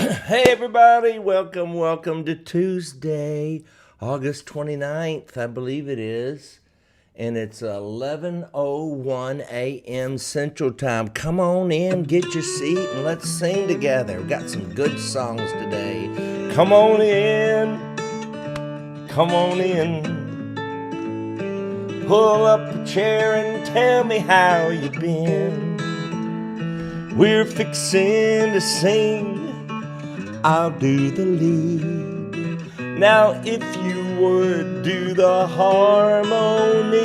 Hey everybody, welcome to Tuesday, August 29th, I believe it is. And it's 11:01 a.m. Central Time. Come on in, get your seat, and let's sing together. We've got some good songs today. Come on in, come on in. Pull up a chair and tell me how you been. We're fixing to sing. I'll do the lead. Now if you would do the harmony.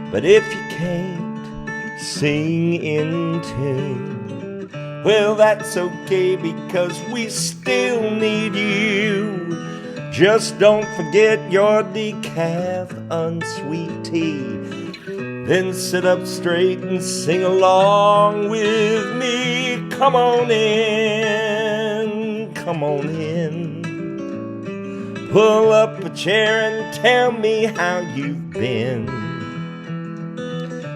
But if you can't sing in tune, well, that's okay because we still need you. Just don't forget your decaf unsweet tea. Then sit up straight and sing along with me. Come on in, come on in. Pull up a chair and tell me how you've been.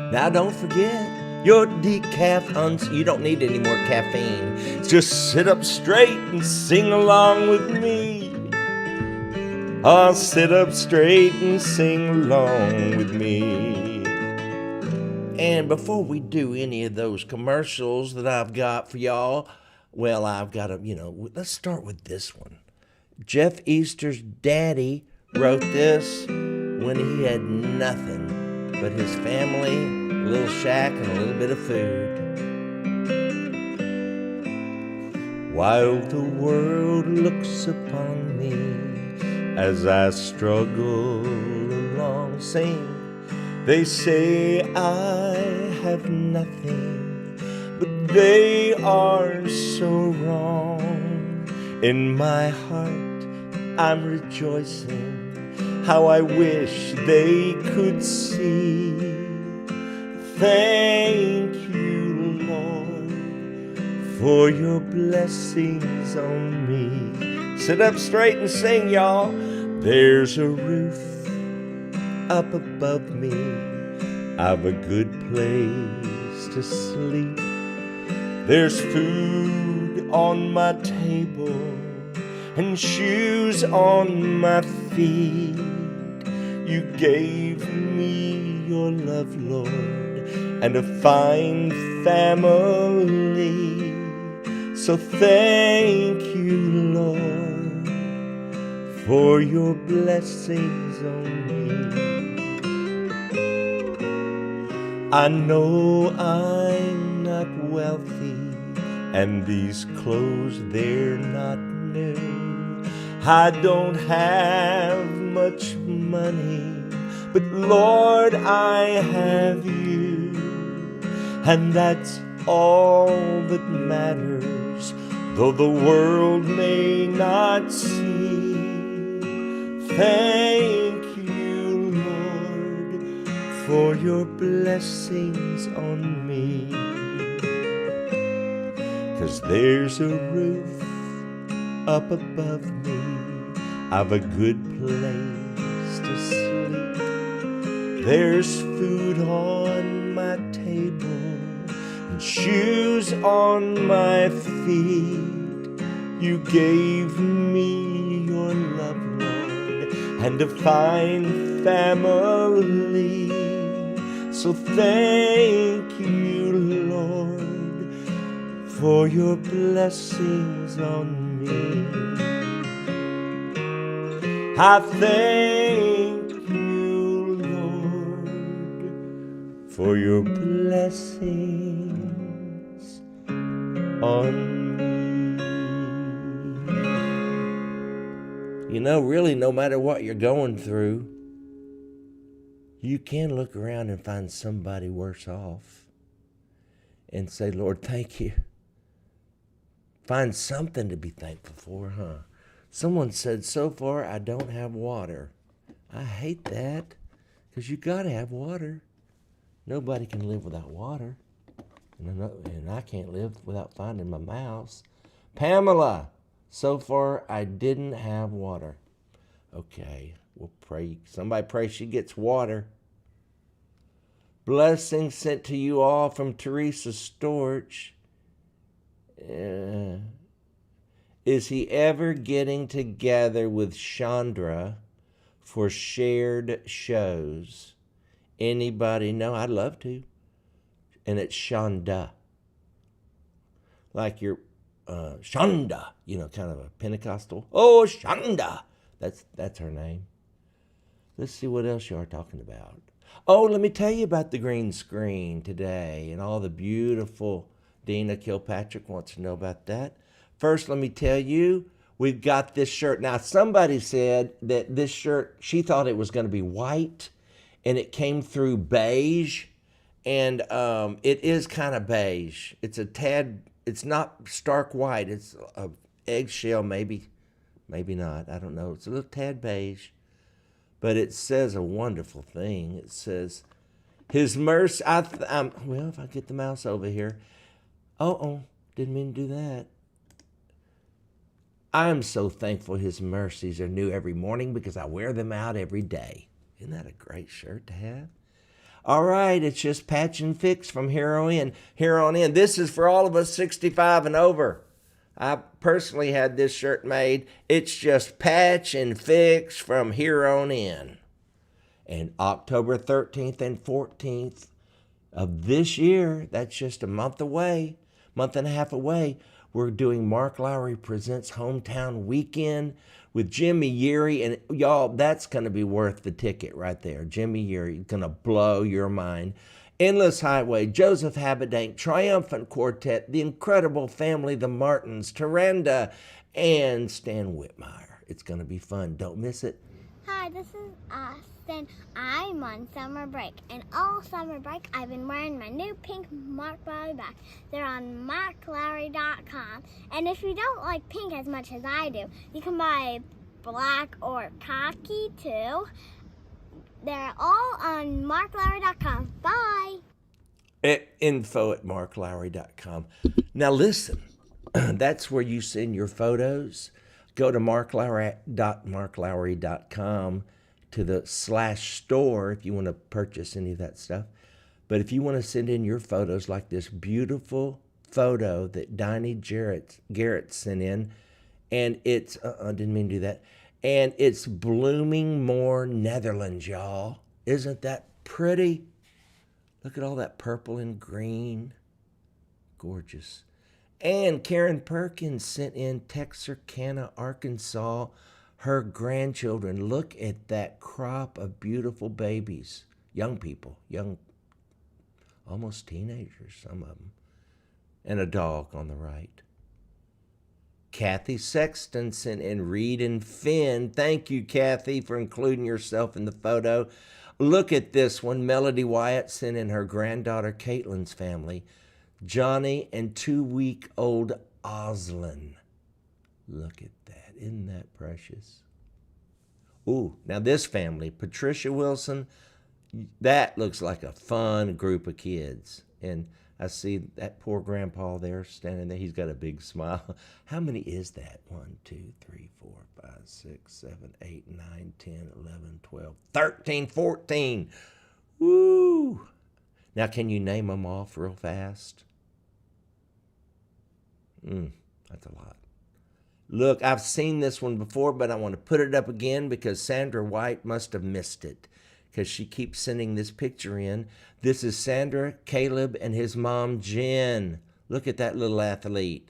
Now don't forget your decaf you don't need any more caffeine. Just sit up straight and sing along with me. I'll sit up straight and sing along with me. And before we do any of those commercials that I've got for y'all, well, I've got to, let's start with this one. Jeff Easter's daddy wrote this when he had nothing but his family, a little shack, and a little bit of food. While the world looks upon me as I struggle along, sing. They say I have nothing, but they are so wrong. In my heart, I'm rejoicing how I wish they could see. Thank you, Lord, for your blessings on me. Sit up straight and sing, y'all. There's a roof up above me, I've a good place to sleep. There's food on my table and shoes on my feet. You gave me your love, Lord, and a fine family. So thank you, Lord, for your blessings on me. I know I'm not wealthy, and these clothes, they're not new. I don't have much money, but Lord, I have you. And that's all that matters, though the world may not see. Thank you, Lord, for your blessings on me. 'Cause there's a roof up above me, I've a good place to sleep. There's food on my table and shoes on my feet. You gave me your love, Lord, and a fine family. So thank you, Lord, for your blessings on me. I thank you, Lord, for your blessings on me. Really, no matter what you're going through, you can look around and find somebody worse off and say, Lord, thank you. Find something to be thankful for, huh? Someone said, so far I don't have water. I hate that, because you got to have water. Nobody can live without water. And I can't live without finding my mouse. Pamela, so far I didn't have water. Okay, we'll pray. Somebody pray she gets water. Blessings sent to you all from Teresa Storch. Is he ever getting together with Chandra for shared shows? Anybody know? I'd love to. And it's Shonda. Like your Shonda, kind of a Pentecostal. Oh, Shonda. That's her name. Let's see what else you are talking about. Oh, let me tell you about the green screen today and all the beautiful. Dina Kilpatrick wants to know about that. First, let me tell you, we've got this shirt. Now, somebody said that this shirt, she thought it was going to be white, and it came through beige, and it is kind of beige. It's a tad, it's not stark white. It's a eggshell, maybe not. I don't know. It's a little tad beige. But it says a wonderful thing. It says, His mercy, well, if I get the mouse over here. Didn't mean to do that. I'm so thankful His mercies are new every morning because I wear them out every day. Isn't that a great shirt to have? All right, it's just patch and fix from here on in. This is for all of us 65 and over. I personally had this shirt made. It's just patch and fix from here on in. And October 13th and 14th of this year, that's just a month and a half away, we're doing Mark Lowry Presents Hometown Weekend with Jimmy Yeary. And y'all, that's going to be worth the ticket right there. Jimmy Yeary is going to blow your mind. Endless Highway, Joseph Habedank, Triumphant Quartet, The Incredible Family, The Martins, Taranda, and Stan Whitmire. It's going to be fun. Don't miss it. Hi, this is Austin. I'm on summer break, and all summer break I've been wearing my new pink Mark Lowry bags. They're on marklowry.com, and if you don't like pink as much as I do, you can buy black or khaki too. They're all on marklowry.com. Bye. Info@marklowry.com. Now listen, that's where you send your photos. Go to marklowry.com to the /store if you want to purchase any of that stuff. But if you want to send in your photos, like this beautiful photo that Diney Garrett sent in, and it's, didn't mean to do that, and it's Bloomingmore, Netherlands, y'all. Isn't that pretty? Look at all that purple and green. Gorgeous. And Karen Perkins sent in Texarkana, Arkansas, her grandchildren. Look at that crop of beautiful babies. Young people, almost teenagers, some of them. And a dog on the right. Kathy Sexton sent in Reed and Finn. Thank you, Kathy, for including yourself in the photo. Look at this one. Melody Wyatt sent in her granddaughter Caitlin's family, Johnny and 2-week-old Oslin. Look at that. Isn't that precious? Ooh, now this family, Patricia Wilson, that looks like a fun group of kids. And I see that poor grandpa there standing there. He's got a big smile. How many is that? 1, 2, 3, 4, 5, 6, 7, 8, 9, 10, 11, 12, 13, 14. Woo! Now, can you name them off real fast? That's a lot. Look, I've seen this one before, but I want to put it up again because Sandra White must have missed it because she keeps sending this picture in. This is Sandra, Caleb, and his mom, Jen. Look at that little athlete.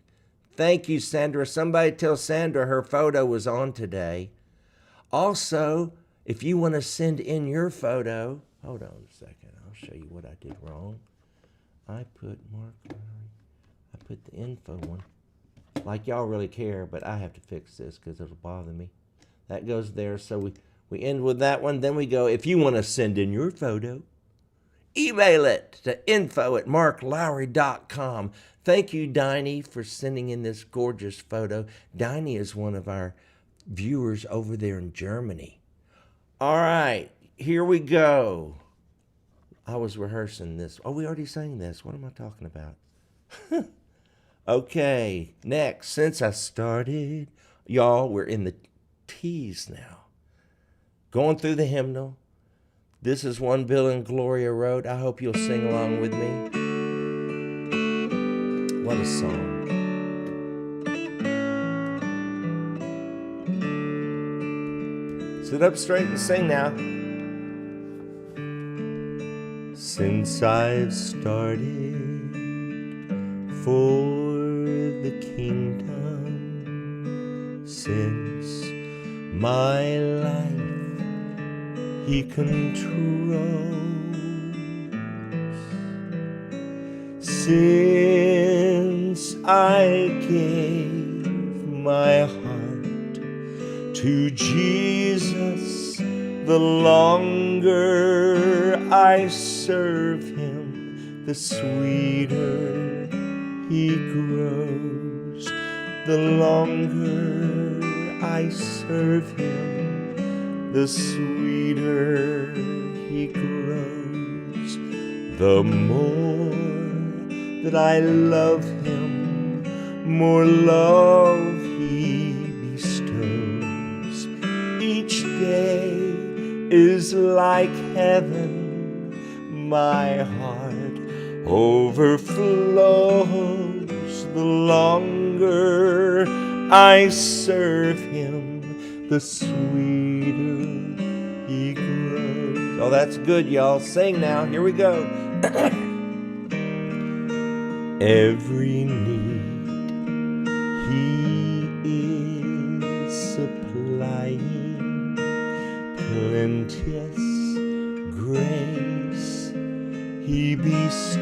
Thank you, Sandra. Somebody tell Sandra her photo was on today. Also, if you want to send in your photo, hold on a second. I'll show you what I did wrong. I put Mark Lowry. I put the info one. Like y'all really care, but I have to fix this because it'll bother me. That goes there. So we end with that one. Then we go, if you want to send in your photo, email it to info@marklowry.com. Thank you, Diney, for sending in this gorgeous photo. Diney is one of our viewers over there in Germany. All right, here we go. I was rehearsing this. Oh, we already sang this. What am I talking about? Okay, next. Since I started, y'all, we're in the T's now. Going through the hymnal. This is one Bill and Gloria wrote. I hope you'll sing along with me. What a song. Sit up straight and sing now. Since I've started for the kingdom, since my life He controls, since I gave my heart to Jesus, the longer I serve Him, the sweeter He grows. The longer I serve Him, the sweeter He grows. The more that I love Him, more love He bestows. Each day is like heaven, my heart overflows. The longer I serve Him, the sweeter He grows. Oh, that's good, y'all. Sing now. Here we go. Every need He is supplying, plenteous grace He bestows.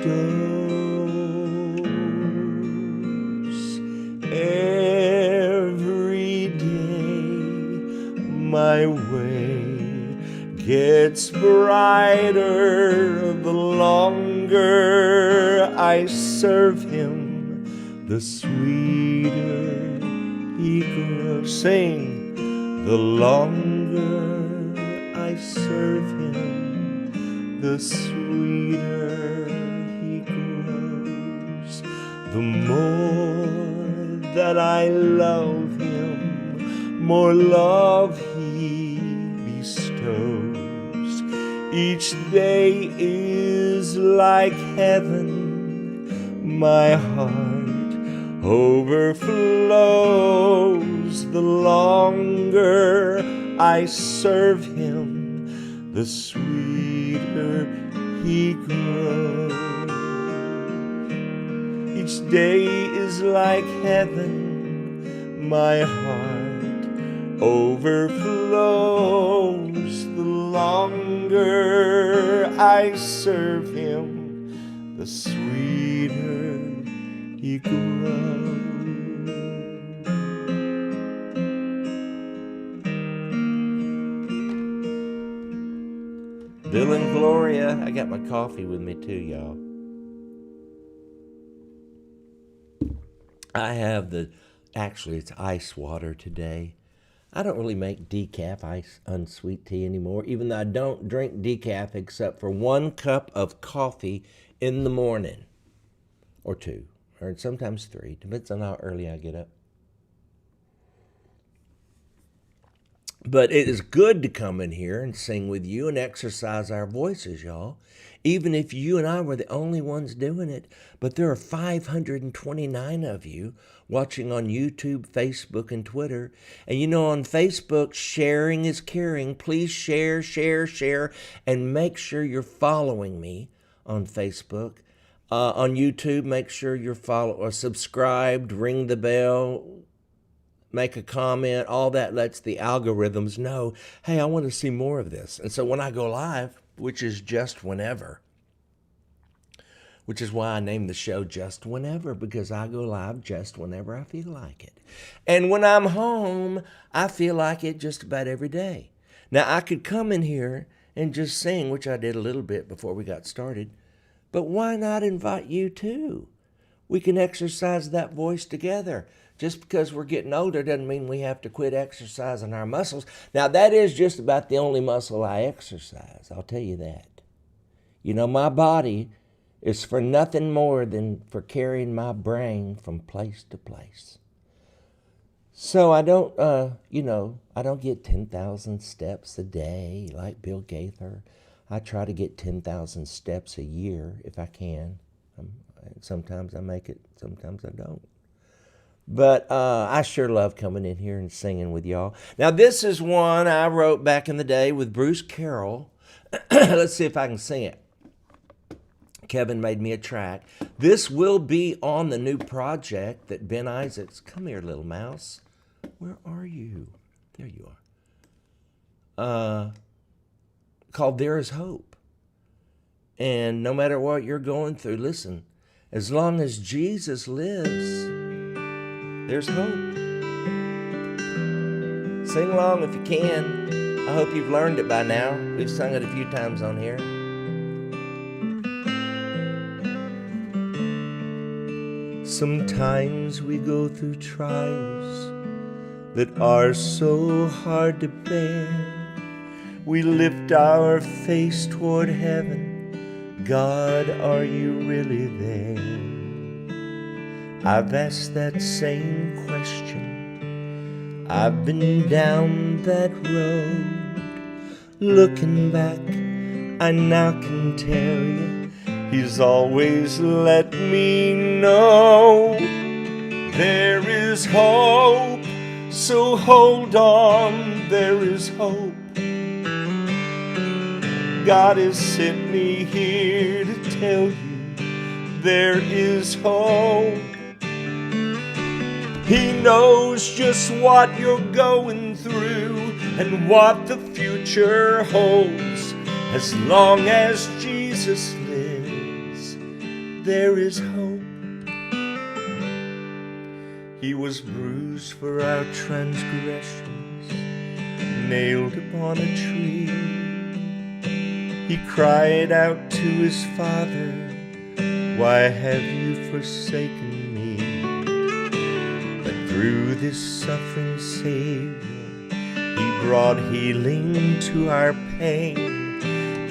Every day my way gets brighter. The longer I serve Him, the sweeter He grows. Sing. The longer I serve Him, the sweeter He grows. The more that I love Him, more love He bestows. Each day is like heaven, my heart overflows. The longer I serve Him, the sweeter He grows. Each day is like heaven, my heart overflows. The longer I serve Him, the sweeter He grows. Bill and Gloria, I got my coffee with me too, y'all. I have actually it's ice water today. I don't really make decaf ice unsweet tea anymore, even though I don't drink decaf except for 1 cup of coffee in the morning, or 2, or sometimes 3, depends on how early I get up. But it is good to come in here and sing with you and exercise our voices, y'all. Even if you and I were the only ones doing it. But there are 529 of you watching on YouTube, Facebook, and Twitter. And you know, on Facebook, sharing is caring. Please share, share, share, and make sure you're following me on Facebook. On YouTube, make sure you're subscribed, ring the bell, make a comment. All that lets the algorithms know, hey, I want to see more of this. And so when I go live, which is just whenever, which is why I named the show Just Whenever, because I go live just whenever I feel like it. And when I'm home, I feel like it just about every day. Now, I could come in here and just sing, which I did a little bit before we got started, but why not invite you too? We can exercise that voice together. Just because we're getting older doesn't mean we have to quit exercising our muscles. Now, that is just about the only muscle I exercise, I'll tell you that. You know, my body is for nothing more than for carrying my brain from place to place. So I don't, I don't get 10,000 steps a day like Bill Gaither. I try to get 10,000 steps a year if I can. Sometimes I make it, sometimes I don't. But I sure love coming in here and singing with y'all. Now, this is one I wrote back in the day with Bruce Carroll. Let's see if I can sing it. Kevin made me a track. This will be on the new project that Ben Isaacs, come here, little mouse. Where are you? There you are. Called There Is Hope. And no matter what you're going through, listen, as long as Jesus lives, there's hope. Sing along if you can. I hope you've learned it by now. We've sung it a few times on here. Sometimes we go through trials that are so hard to bear. We lift our face toward heaven. God, are you really there? I've asked that same question. I've been down that road. Looking back, I now can tell you, He's always let me know there is hope, so hold on, there is hope. God has sent me here to tell you there is hope. He knows just what you're going through and what the future holds. As long as Jesus lives, there is hope. He was bruised for our transgressions, nailed upon a tree. He cried out to His Father, why have you forsaken me? But through this suffering Savior, He brought healing to our pain.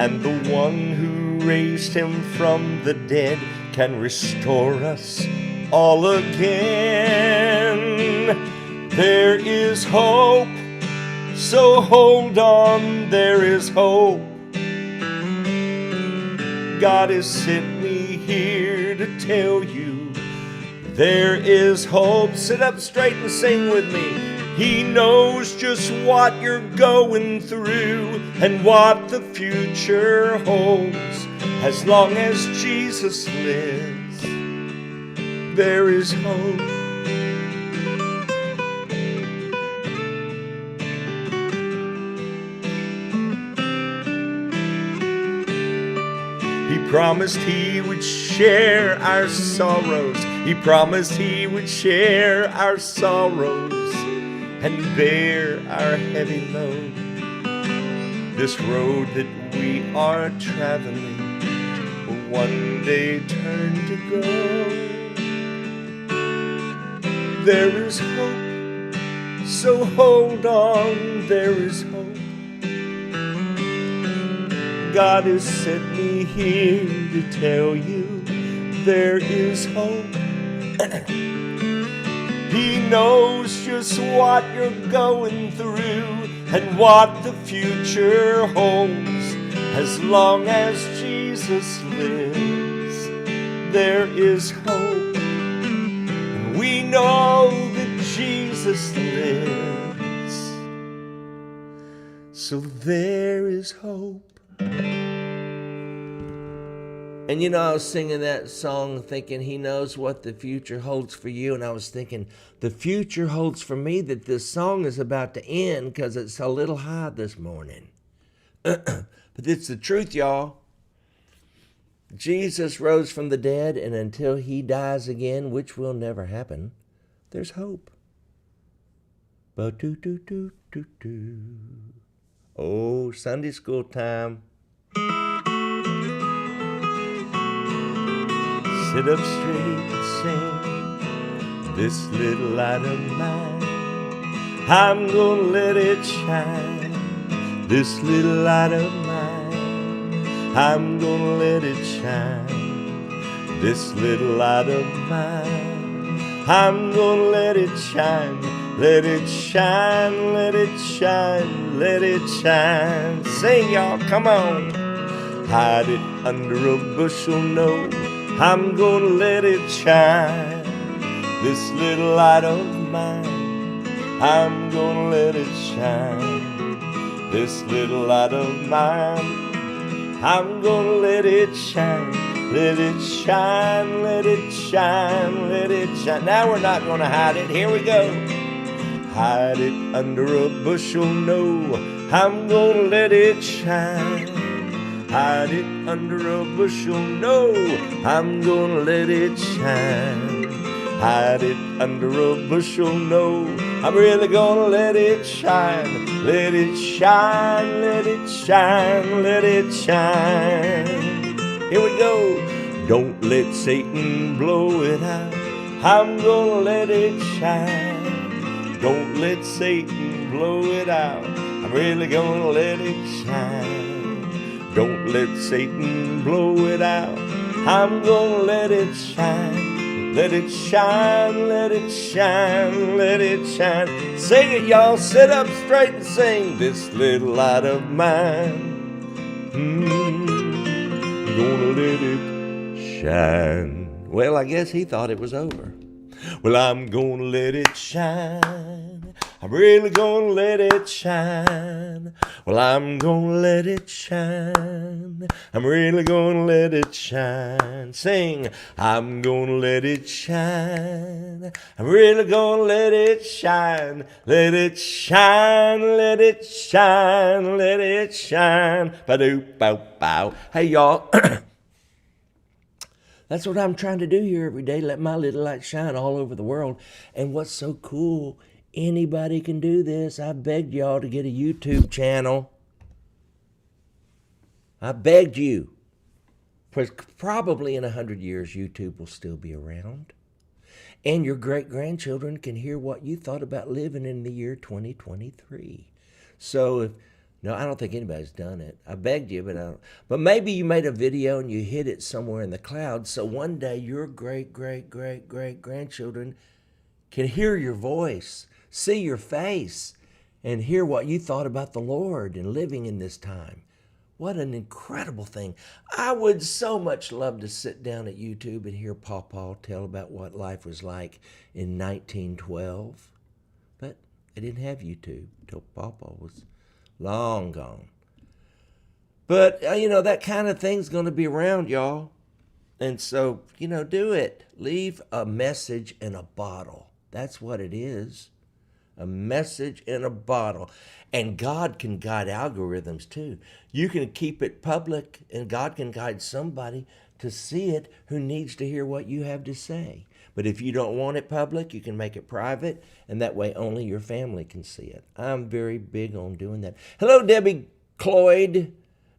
And the one who raised Him from the dead can restore us all again. There is hope, so hold on, there is hope. God has sent me here to tell you there is hope. Sit up straight and sing with me. He knows just what you're going through and what the future holds. As long as Jesus lives, there is hope. He promised He would share our sorrows. He promised He would share our sorrows and bear our heavy load. This road that we are traveling will one day turn to gold. There is hope, so hold on, there is hope. God has sent me here to tell you there is hope. He knows just what you're going through and what the future holds. As long as Jesus lives, there is hope. And we know that Jesus lives, so there is hope. And you know, I was singing that song thinking He knows what the future holds for you. And I was thinking, the future holds for me that this song is about to end because it's a little high this morning. But it's the truth, y'all. Jesus rose from the dead, and until He dies again, which will never happen, there's hope. Ba-do-do-do-do-do. Oh, Sunday school time. Sit up straight and sing, this little light of mine, I'm gonna let it shine. This little light of mine, I'm gonna let it shine. This little light of mine, I'm gonna let it shine. Let it shine, let it shine, let it shine. Sing, y'all, come on. Hide it under a bushel, no, I'm gonna let it shine. This little light of mine, I'm gonna let it shine. This little light of mine, I'm gonna let it shine. Let it shine, let it shine, let it shine. Now we're not gonna hide it. Here we go. Hide it under a bushel, no, I'm gonna let it shine. Hide it under a bushel, no, I'm gonna let it shine. Hide it under a bushel, no, I'm really gonna let it shine. Let it shine, let it shine, let it shine. Here we go. Don't let Satan blow it out, I'm gonna let it shine. Don't let Satan blow it out, I'm really gonna let it shine. Don't let Satan blow it out, I'm gonna let it shine. Let it shine, let it shine, let it shine. Sing it, y'all. Sit up straight and sing. This little light of mine, gonna let it shine. Well, I guess he thought it was over. Well, I'm gonna let it shine. I'm really gonna let it shine. Well, I'm gonna let it shine. I'm really gonna let it shine. Sing, I'm gonna let it shine. I'm really gonna let it shine. Let it shine, let it shine, let it shine. Ba-doop, bow, bow. Hey, y'all. That's what I'm trying to do here every day, let my little light shine all over the world. And what's so cool, anybody can do this. I begged y'all to get a YouTube channel. I begged you. Probably in 100 years, YouTube will still be around. And your great-grandchildren can hear what you thought about living in the year 2023. So no, I don't think anybody's done it. I begged you, but I don't. But maybe you made a video and you hid it somewhere in the clouds, so one day your great-great-great-great-grandchildren can hear your voice, see your face, and hear what you thought about the Lord and living in this time. What an incredible thing. I would so much love to sit down at YouTube and hear Pawpaw tell about what life was like in 1912. But I didn't have YouTube until Pawpaw was long gone. But, that kind of thing's going to be around, y'all. And so, do it. Leave a message in a bottle. That's what it is. A message in a bottle. And God can guide algorithms too. You can keep it public, and God can guide somebody to see it who needs to hear what you have to say. But if you don't want it public, you can make it private, and that way only your family can see it. I'm very big on doing that. Hello, Debbie Cloyd.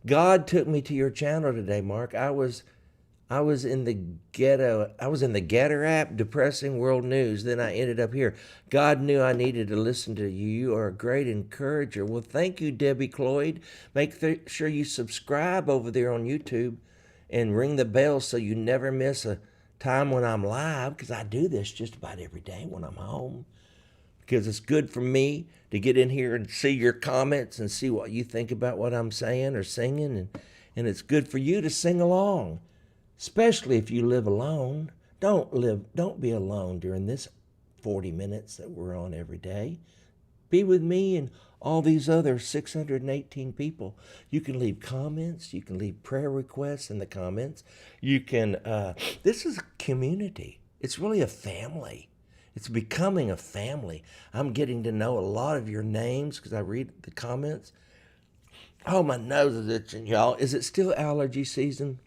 God took me to your channel today, Mark. I was in the ghetto. I was in the Getter app, depressing world news. Then I ended up here. God knew I needed to listen to you. You are a great encourager. Well, thank you, Debbie Cloyd. Make sure you subscribe over there on YouTube and ring the bell so you never miss a time when I'm live, because I do this just about every day when I'm home, because it's good for me to get in here and see your comments and see what you think about what I'm saying or singing, and it's good for you to sing along, especially if you live alone. Don't be alone during this 40 minutes that we're on every day. Be with me and all these other 618 people. You can leave comments. You can leave prayer requests in the comments. You can, this is a community. It's really a family. It's becoming a family. I'm getting to know a lot of your names because I read the comments. Oh, my nose is itching, y'all. Is it still allergy season?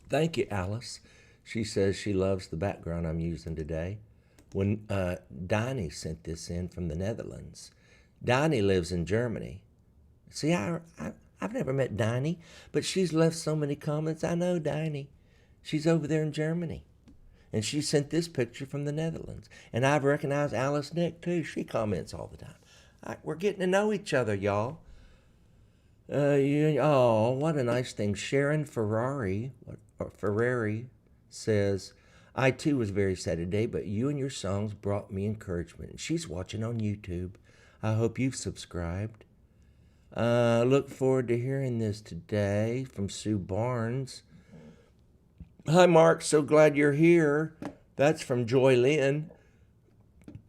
Thank you, Alice. She says she loves the background I'm using today. When Donnie sent this in from the Netherlands. Donnie lives in Germany. See, I've never met Donnie, but she's left so many comments. I know Donnie. She's over there in Germany. And she sent this picture from the Netherlands. And I've recognized Alice Nick, too. She comments all the time. We're getting to know each other, y'all. Oh, what a nice thing. Sharon Ferrari says, I too was very sad today, but you and your songs brought me encouragement. She's watching on YouTube. I hope you've subscribed. Look forward to hearing this today from Sue Barnes. Hi, Mark. So glad you're here. That's from Joy Lynn.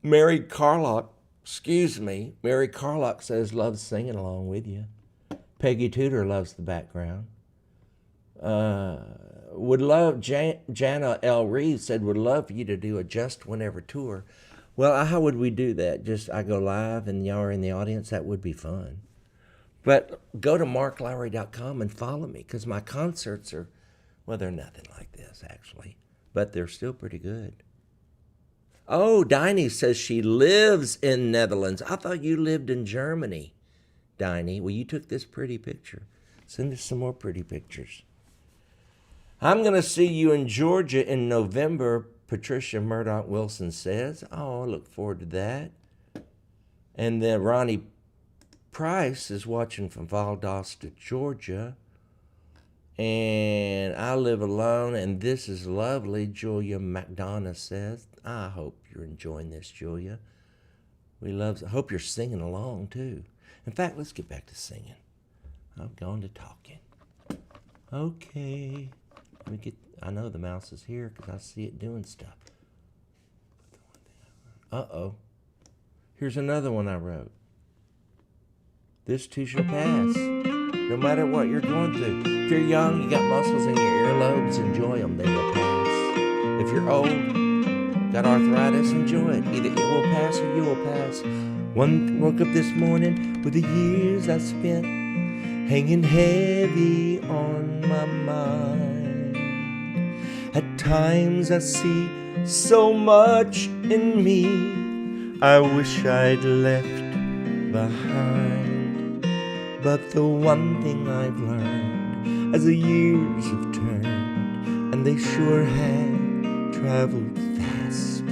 Mary Carlock says loves singing along with you. Peggy Tudor loves the background. Would love, Jana L. Reeves said, would love for you to do a Just Whenever tour. Well, how would we do that? Just I go live and y'all are in the audience? That would be fun. But go to marklowry.com and follow me, because my concerts are, well, they're nothing like this, actually. But they're still pretty good. Oh, Diney says she lives in Netherlands. I thought you lived in Germany, Diney. Well, you took this pretty picture. Send us some more pretty pictures. I'm going to see you in Georgia in November, Patricia Murdoch Wilson says. Oh, I look forward to that. And then Ronnie Price is watching from Valdosta, Georgia. And I live alone, and this is lovely, Julia McDonough says. I hope you're enjoying this, Julia. I hope you're singing along, too. In fact, let's get back to singing. I've gone to talking. Okay. I know the mouse is here because I see it doing stuff. Uh-oh. Here's another one I wrote. This too shall pass. No matter what you're going through. If you're young, you got muscles in your earlobes, enjoy them. They will pass. If you're old, got arthritis, enjoy it. Either it will pass or you will pass. Woke up this morning with the years I spent hanging heavy on my mind. At times I see so much in me I wish I'd left behind. But the one thing I've learned as the years have turned, and they sure have traveled fast,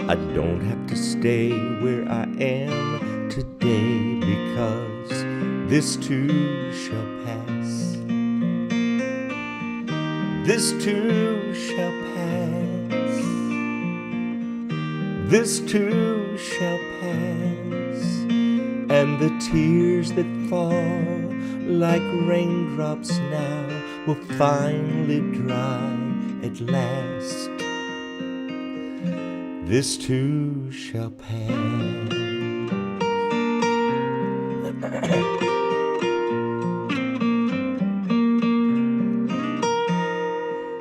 I don't have to stay where I am today, because this too shall pass. This too shall pass. This too shall pass. And the tears that fall like raindrops now will finally dry at last. This too shall pass.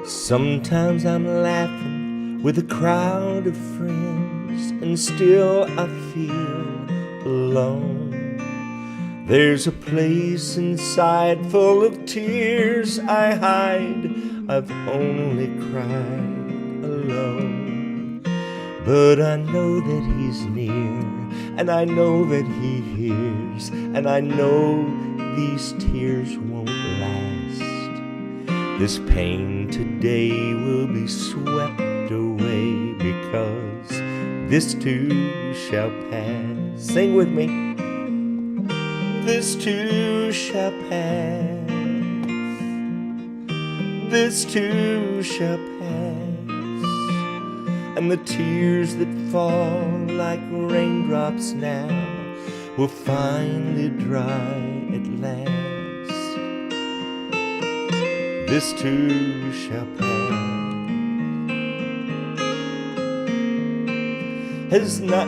Sometimes I'm laughing with a crowd of friends, and still I feel alone. There's a place inside full of tears I hide. I've only cried alone. But I know that he's near, and I know that he hears, and I know these tears won't last. This pain today will be swept away, because this too shall pass. Sing with me. This too shall pass. This too shall pass. And the tears that fall like raindrops now will finally dry at last. This too shall pass. Has not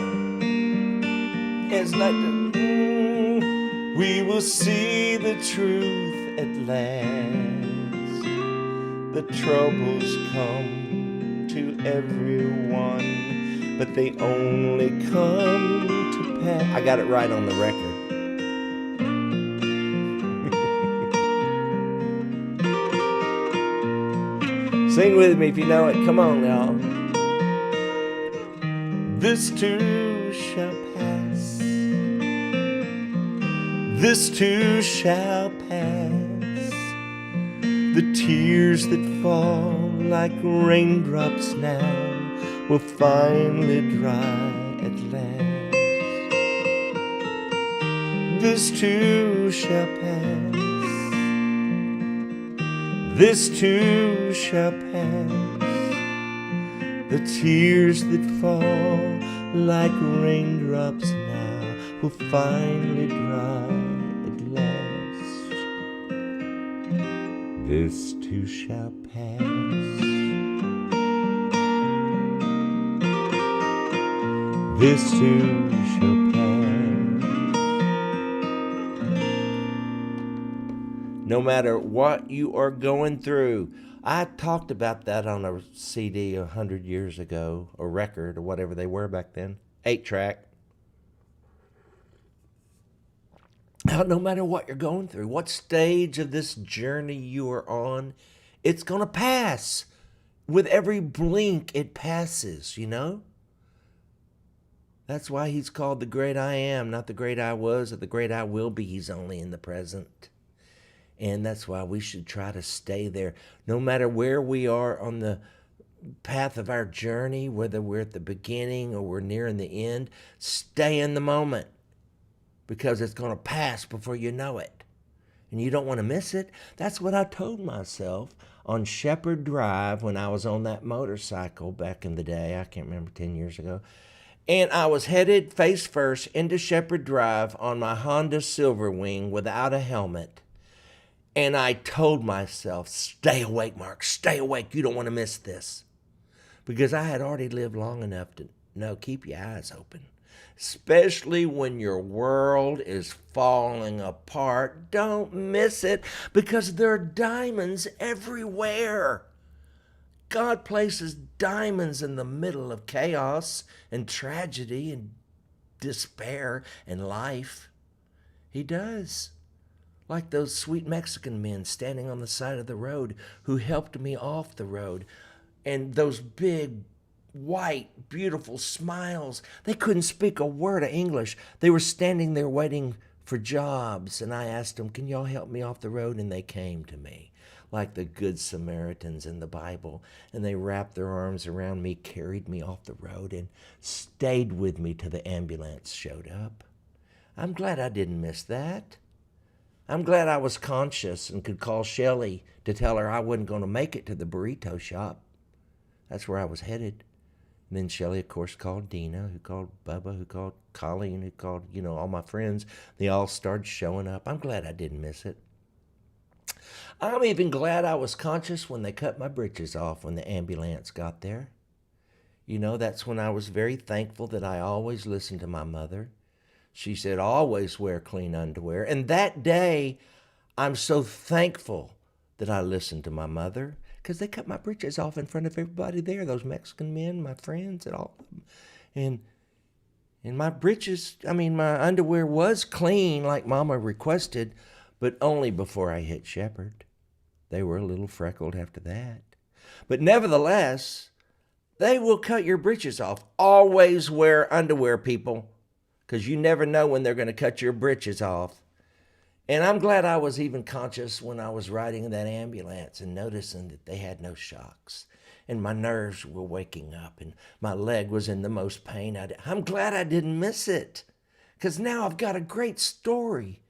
we will see the truth at last. The troubles come to everyone, but they only come to pass. I got it right on the record. Sing with me if you know it. Come on, y'all. This too shall pass. This too shall pass. The tears that fall like raindrops now will finally dry at last. This too shall pass. This too shall pass. The tears that fall like raindrops now will finally dry at last. This too shall pass. This too shall pass. No matter what you are going through. I talked about that on a CD 100 years ago, a record or whatever they were back then, 8-track. No matter what you're going through, what stage of this journey you are on, it's going to pass. With every blink, it passes, you know? That's why he's called the great I am, not the great I was or the great I will be. He's only in the present. And that's why we should try to stay there. No matter where we are on the path of our journey, whether we're at the beginning or we're nearing the end, stay in the moment. Because it's going to pass before you know it. And you don't want to miss it. That's what I told myself on Shepherd Drive when I was on that motorcycle back in the day. I can't remember, 10 years ago. And I was headed face first into Shepherd Drive on my Honda Silverwing without a helmet. And I told myself, stay awake, Mark, stay awake. You don't want to miss this. Because I had already lived long enough to know, keep your eyes open. Especially when your world is falling apart. Don't miss it, because there are diamonds everywhere. God places diamonds in the middle of chaos and tragedy and despair and life. He does. Like those sweet Mexican men standing on the side of the road who helped me off the road. And those big, white, beautiful smiles. They couldn't speak a word of English. They were standing there waiting for jobs. And I asked them, can y'all help me off the road? And they came to me like the good Samaritans in the Bible. And they wrapped their arms around me, carried me off the road, and stayed with me till the ambulance showed up. I'm glad I didn't miss that. I'm glad I was conscious and could call Shelley to tell her I wasn't going to make it to the burrito shop. That's where I was headed. And then Shelley, of course, called Dina, who called Bubba, who called Colleen, who called, all my friends. They all started showing up. I'm glad I didn't miss it. I'm even glad I was conscious when they cut my britches off when the ambulance got there. That's when I was very thankful that I always listened to my mother. She said, always wear clean underwear. And that day, I'm so thankful that I listened to my mother, because they cut my britches off in front of everybody there, those Mexican men, my friends, and all of them. And my britches, my underwear was clean like Mama requested, but only before I hit Shepherd. They were a little freckled after that. But nevertheless, they will cut your britches off. Always wear underwear, people, because you never know when they're going to cut your britches off. And I'm glad I was even conscious when I was riding in that ambulance and noticing that they had no shocks. And my nerves were waking up and my leg was in the most pain. I'm glad I didn't miss it, because now I've got a great story.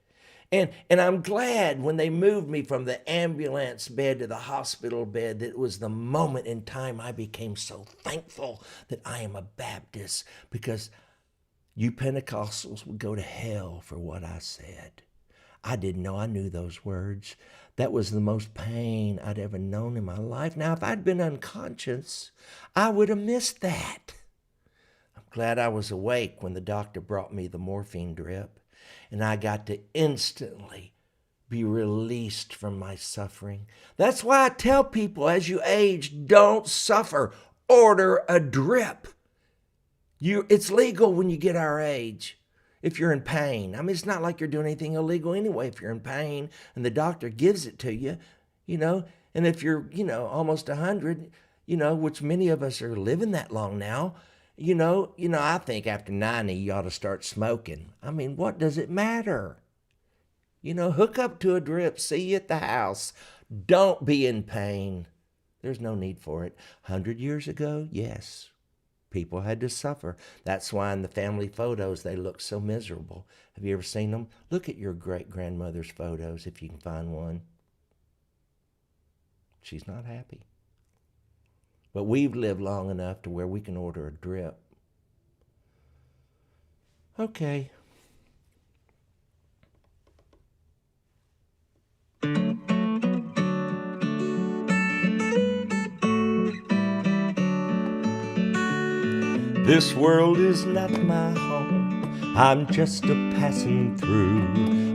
And I'm glad when they moved me from the ambulance bed to the hospital bed, that it was the moment in time I became so thankful that I am a Baptist, because you Pentecostals would go to hell for what I said. I didn't know I knew those words. That was the most pain I'd ever known in my life. Now, if I'd been unconscious, I would have missed that. I'm glad I was awake when the doctor brought me the morphine drip, and I got to instantly be released from my suffering. That's why I tell people, as you age, don't suffer. Order a drip. It's legal when you get our age. If you're in pain. It's not like you're doing anything illegal anyway. If you're in pain and the doctor gives it to you, and if you're, almost 100, which many of us are living that long now, I think after 90, you ought to start smoking. What does it matter? Hook up to a drip, see you at the house. Don't be in pain. There's no need for it. 100 years ago, yes. People had to suffer. That's why in the family photos, they look so miserable. Have you ever seen them? Look at your great-grandmother's photos if you can find one. She's not happy. But we've lived long enough to where we can order a drip. Okay, This world is not my home, I'm just a passing through.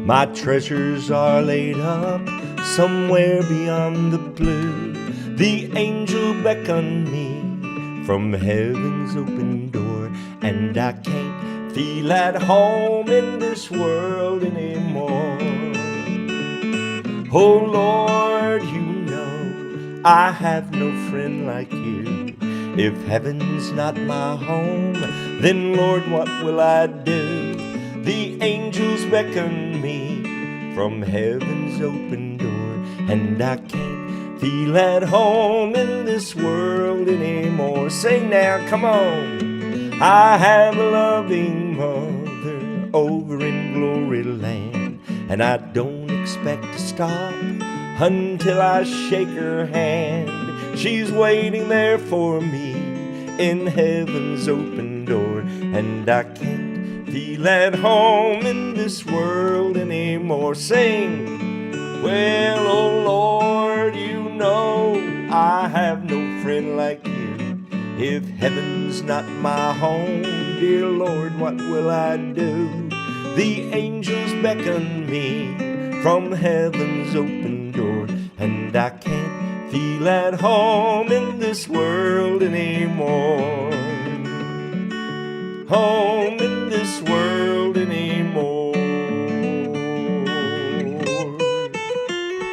My treasures are laid up somewhere beyond the blue. The angel beckoned me from heaven's open door, and I can't feel at home in this world anymore. Oh Lord, you know I have no friend like you. If heaven's not my home, then Lord, what will I do? The angels beckon me from heaven's open door, and I can't feel at home in this world anymore. Sing now, come on. I have a loving mother over in glory land, and I don't expect to stop until I shake her hand. She's waiting there for me in heaven's open door, and I can't feel at home in this world anymore. Sing, well, oh Lord, you know I have no friend like you. If heaven's not my home, dear Lord, what will I do? The angels beckon me from heaven's open door, and I can't feel at home in this world anymore. Home in this world anymore.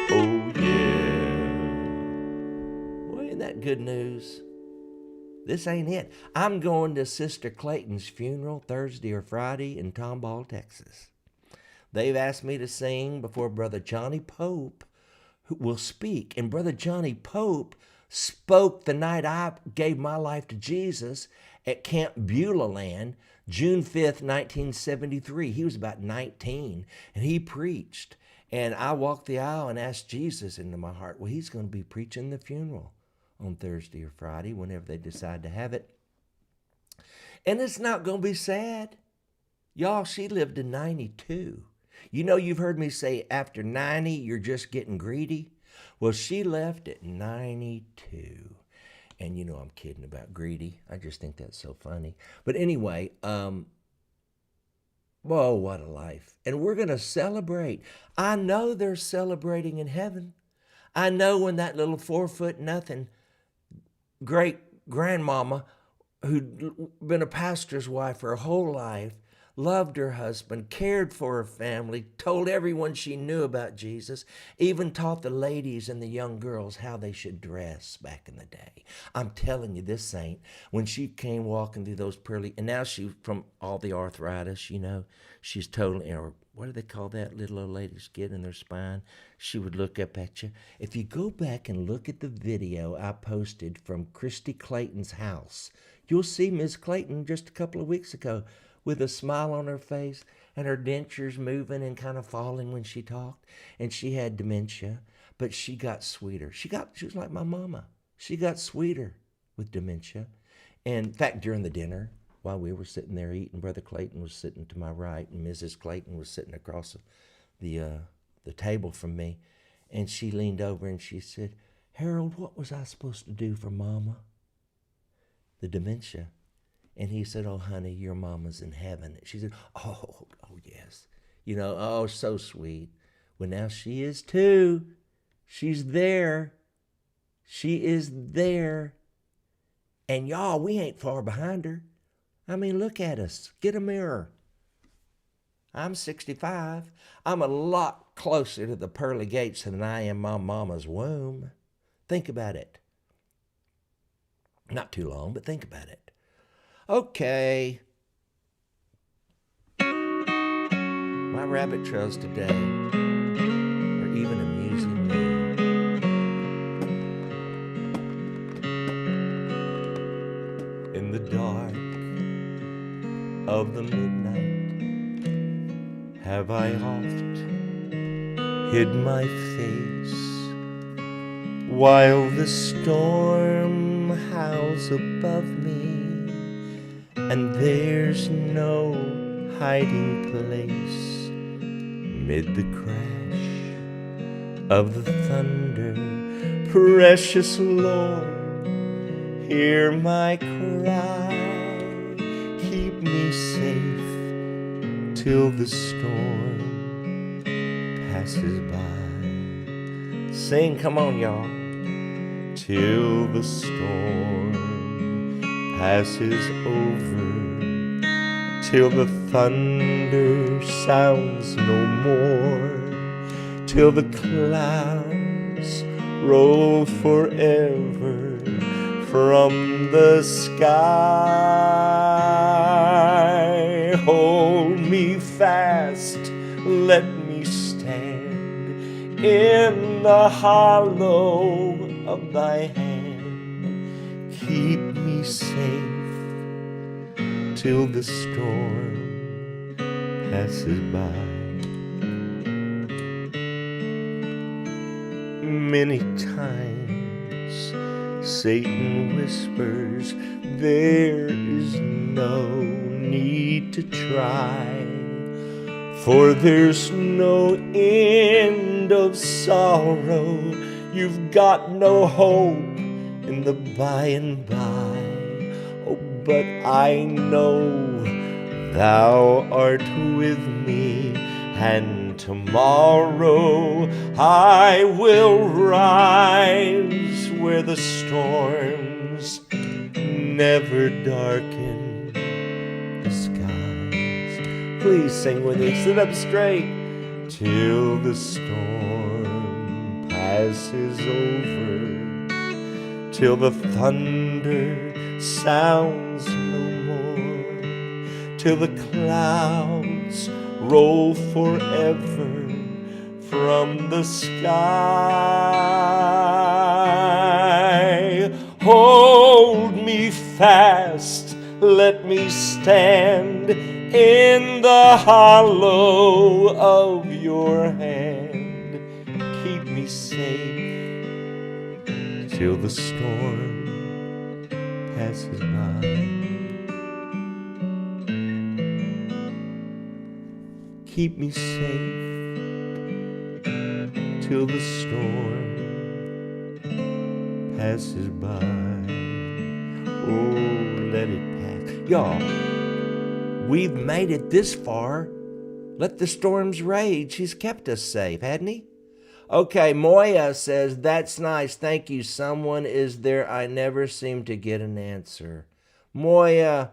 Oh yeah. Well, ain't that good news? This ain't it. I'm going to Sister Clayton's funeral Thursday or Friday in Tomball, Texas. They've asked me to sing before Brother Johnny Pope, who will speak. And Brother Johnny Pope spoke the night I gave my life to Jesus at Camp Beulah Land, June 5th, 1973. He was about 19, and he preached. And I walked the aisle and asked Jesus into my heart, well, he's going to be preaching the funeral on Thursday or Friday, whenever they decide to have it. And it's not going to be sad. Y'all, she lived to 92. You know, you've heard me say after 90, you're just getting greedy. Well, she left at 92. And you know I'm kidding about greedy. I just think that's so funny. But anyway, whoa, what a life. And we're going to celebrate. I know they're celebrating in heaven. I know when that little 4'0" great grandmama who'd been a pastor's wife her whole life, loved her husband, cared for her family, told everyone she knew about Jesus, even taught the ladies and the young girls how they should dress back in the day. I'm telling you, this saint, when she came walking through those pearly, and now she, from all the arthritis, you know, she's totally, or what do they call that little old ladies get in their spine? She would look up at you. If you go back and look at the video I posted from Christy Clayton's house, you'll see Miss Clayton just a couple of weeks ago with a smile on her face and her dentures moving and kind of falling when she talked. And she had dementia, but she got sweeter. She was like my mama. She got sweeter with dementia. And in fact, during the dinner, while we were sitting there eating, Brother Clayton was sitting to my right, and Mrs. Clayton was sitting across the table from me. And she leaned over and she said, Harold, what was I supposed to do for Mama? The dementia. And he said, oh, honey, your mama's in heaven. She said, oh, yes. You know, oh, so sweet. Well, now she is too. She's there. She is there. And y'all, we ain't far behind her. I mean, look at us. Get a mirror. I'm 65. I'm a lot closer to the pearly gates than I am my mama's womb. Think about it. Not too long, but think about it. Okay. My rabbit trails today are even amusing me. In the dark of the midnight have I oft hid my face, while the storm howls above me, and there's no hiding place mid the crash of the thunder. Precious Lord, hear my cry. me safe till the storm passes by. Sing, come on, y'all. Till the storm passes over, till the thunder sounds no more, till the clouds roll forever from the sky. Hold me fast, let me stand in the hollow of thy hand. Keep me safe till the storm passes by. Many times Satan whispers, there is no need to try, for there's no end of sorrow. You've got no hope in the by and by. Oh, but I know thou art with me, and tomorrow I will rise where the storms never darken the skies. Please sing with me, sit up straight. Till the storm passes over, till the thunder sounds no more, till the clouds roll forever from the sky. Hold me fast, let me stand in the hollow of your hand. Keep me safe till the storm passes by. Keep me safe till the storm passes by. Oh, let it pass. Y'all, we've made it this far. Let the storms rage. He's kept us safe, hadn't he? Okay, Moya says, that's nice. Thank you. Someone is there. I never seem to get an answer. Moya,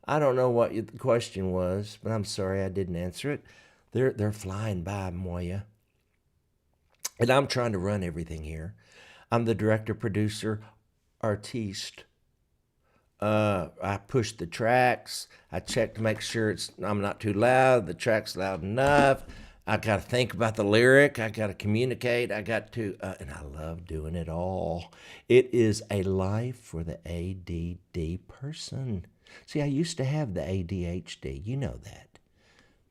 I don't know what the question was, but I'm sorry I didn't answer it. They're flying by, Moya. And I'm trying to run everything here. I'm the director, producer, artiste. I push the tracks. I check to make sure I'm not too loud. The track's loud enough. I got to think about the lyric. I got to communicate. I got to, and I love doing it all. It is a life for the ADD person. See, I used to have the ADHD. You know that.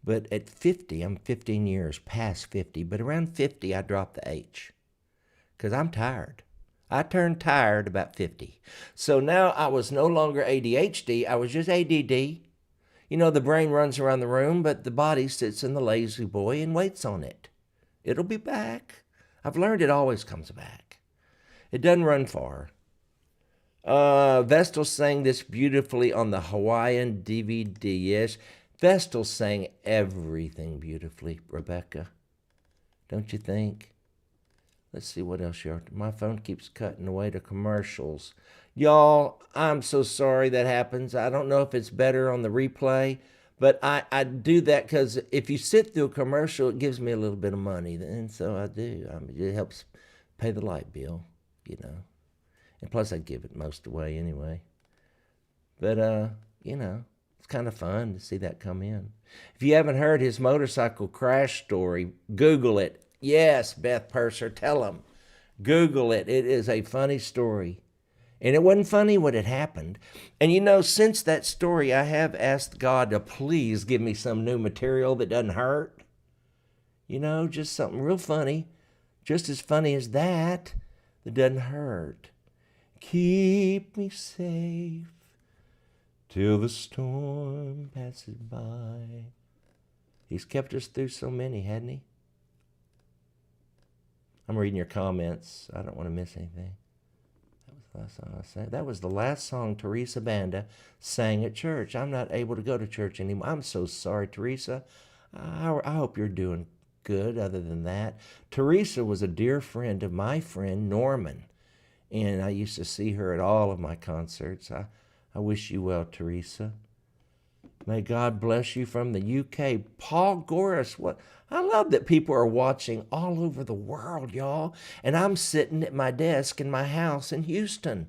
But at 50, I'm 15 years past 50, but around 50, I dropped the H because I'm tired. I turned tired about 50. So now I was no longer ADHD. I was just ADD. You know, the brain runs around the room, but the body sits in the lazy boy and waits on it. It'll be back. I've learned it always comes back. It doesn't run far. Vestal sang this beautifully on the Hawaiian DVD. Yes, Vestal sang everything beautifully, Rebecca. Don't you think? Let's see what else you are. My phone keeps cutting away to commercials. Y'all, I'm so sorry that happens. I don't know if it's better on the replay, but I do that because if you sit through a commercial, it gives me a little bit of money. And so I do. It helps pay the light bill, you know. And plus I give it most away anyway. But, you know, it's kind of fun to see that come in. If you haven't heard his motorcycle crash story, Google it. Yes, Beth Purser, tell them. Google it. It is a funny story. And it wasn't funny when it happened. And you know, since that story, I have asked God to please give me some new material that doesn't hurt. You know, just something real funny. Just as funny as that doesn't hurt. Keep me safe till the storm passes by. He's kept us through so many, hadn't he? I'm reading your comments. I don't want to miss anything. That was last song I sang. That was the last song Teresa Banda sang at church. I'm not able to go to church anymore. I'm so sorry, Teresa. I hope you're doing good other than that. Teresa was a dear friend of my friend Norman, and I used to see her at all of my concerts. I wish you well, Teresa. May God bless you from the UK. Paul Goris, what? I love that people are watching all over the world, y'all. And I'm sitting at my desk in my house in Houston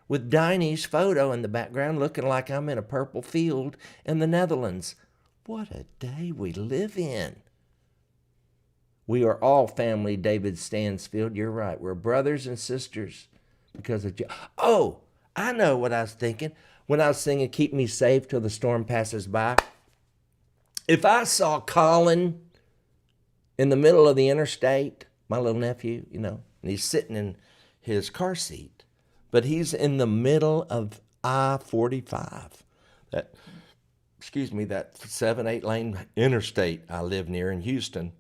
with Diney's photo in the background looking like I'm in a purple field in the Netherlands. What a day we live in. We are all family, David Stansfield. You're right. We're brothers and sisters because of... Oh, I know what I was thinking when I was singing Keep Me Safe Till the Storm Passes By. If I saw Colin in the middle of the interstate, my little nephew, and he's sitting in his car seat, but he's in the middle of I-45, that 7-8 lane interstate I live near in Houston.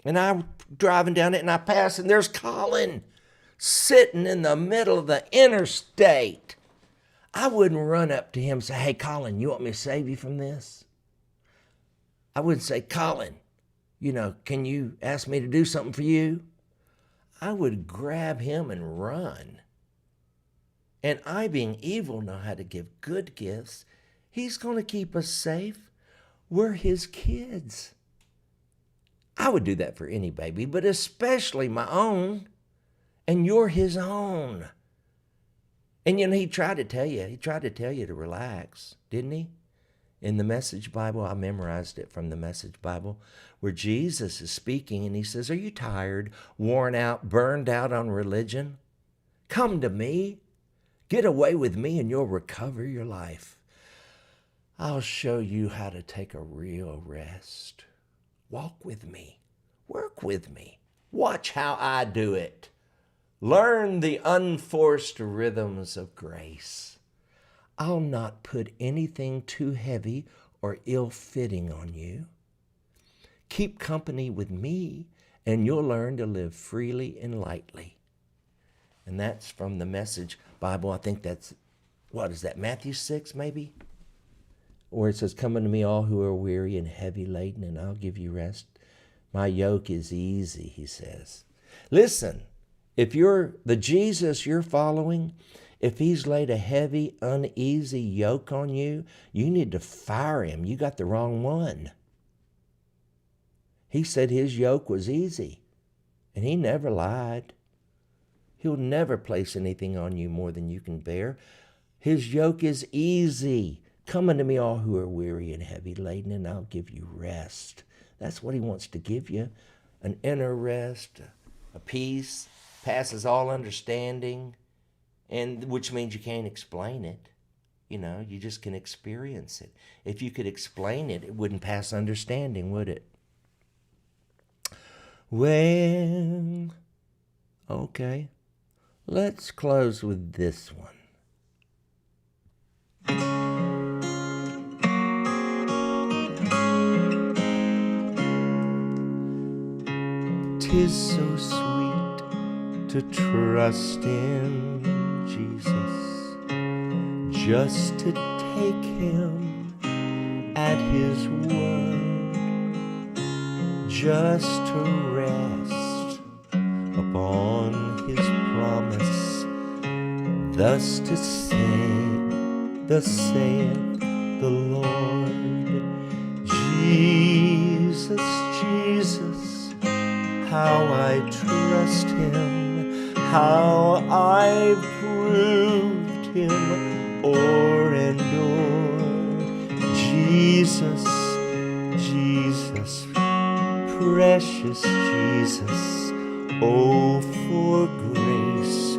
And I'm driving down it and I pass and there's Colin sitting in the middle of the interstate. I wouldn't run up to him and say, hey, Colin, you want me to save you from this? I wouldn't say, Colin, can you ask me to do something for you? I would grab him and run. And I, being evil, know how to give good gifts. He's going to keep us safe. We're his kids. I would do that for any baby, but especially my own. And you're his own. And he tried to tell you to relax, didn't he? In the Message Bible, I memorized it from the Message Bible, where Jesus is speaking and he says, are you tired, worn out, burned out on religion? Come to me. Get away with me and you'll recover your life. I'll show you how to take a real rest. Walk with me. Work with me. Watch how I do it. Learn the unforced rhythms of grace. I'll not put anything too heavy or ill-fitting on you. Keep company with me, and you'll learn to live freely and lightly. And that's from the Message Bible. I think that's, Matthew 6 maybe? Where it says, come unto me all who are weary and heavy laden, and I'll give you rest. My yoke is easy, he says. Listen, if you're the Jesus you're following, if he's laid a heavy, uneasy yoke on you, you need to fire him. You got the wrong one. He said his yoke was easy, and he never lied. He'll never place anything on you more than you can bear. His yoke is easy. Come unto me all who are weary and heavy laden, and I'll give you rest. That's what he wants to give you, an inner rest, a peace, passes all understanding, and which means you can't explain it. You just can experience it. If you could explain it, it wouldn't pass understanding, would it? Well, okay. Let's close with this one. 'Tis so sweet to trust in Jesus, just to take him at his word, just to rest upon his promise, thus to say, thus saith the Lord. Jesus, Jesus, how I trust him, how I've proved him o'er and o'er. Jesus, Jesus, precious Jesus, oh, for grace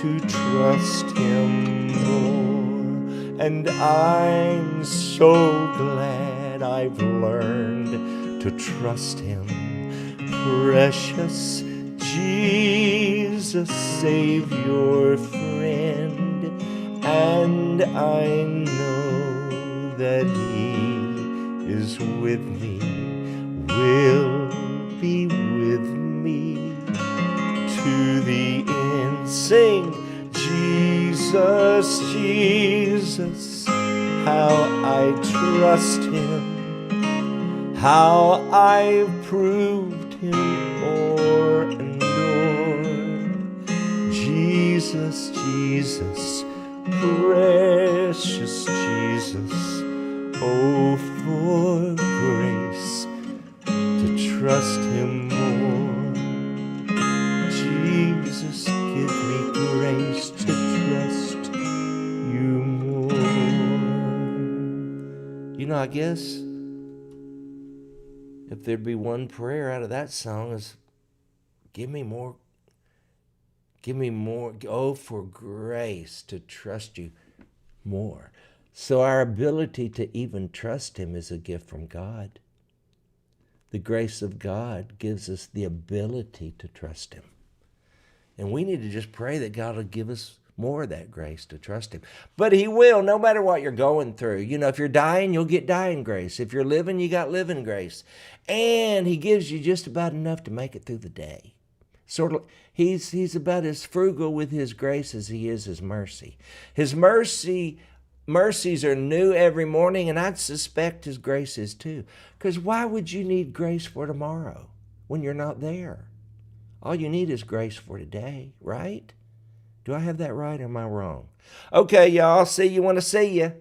to trust him more. And I'm so glad I've learned to trust him. Precious Jesus, Savior, friend, and I know that he is with me, will be with me to the end. Sing, Jesus. Jesus, Jesus, how I trust him, how I've proved him o'er and o'er. Jesus, Jesus, precious Jesus, oh, for grace to trust him more. Jesus, give me grace to trust you more. You know, I guess if there'd be one prayer out of that song is, give me more, oh, for grace to trust you more. So our ability to even trust him is a gift from God. The grace of God gives us the ability to trust him. And we need to just pray that God will give us more of that grace to trust him. But he will, no matter what you're going through. You know, if you're dying, you'll get dying grace. If you're living, you got living grace. And he gives you just about enough to make it through the day. Sort of, he's about as frugal with his grace as he is his mercy. His mercies are new every morning, and I'd suspect his grace is too. Because why would you need grace for tomorrow when you're not there? All you need is grace for today, right? Do I have that right or am I wrong? Okay, y'all. See you when I see you.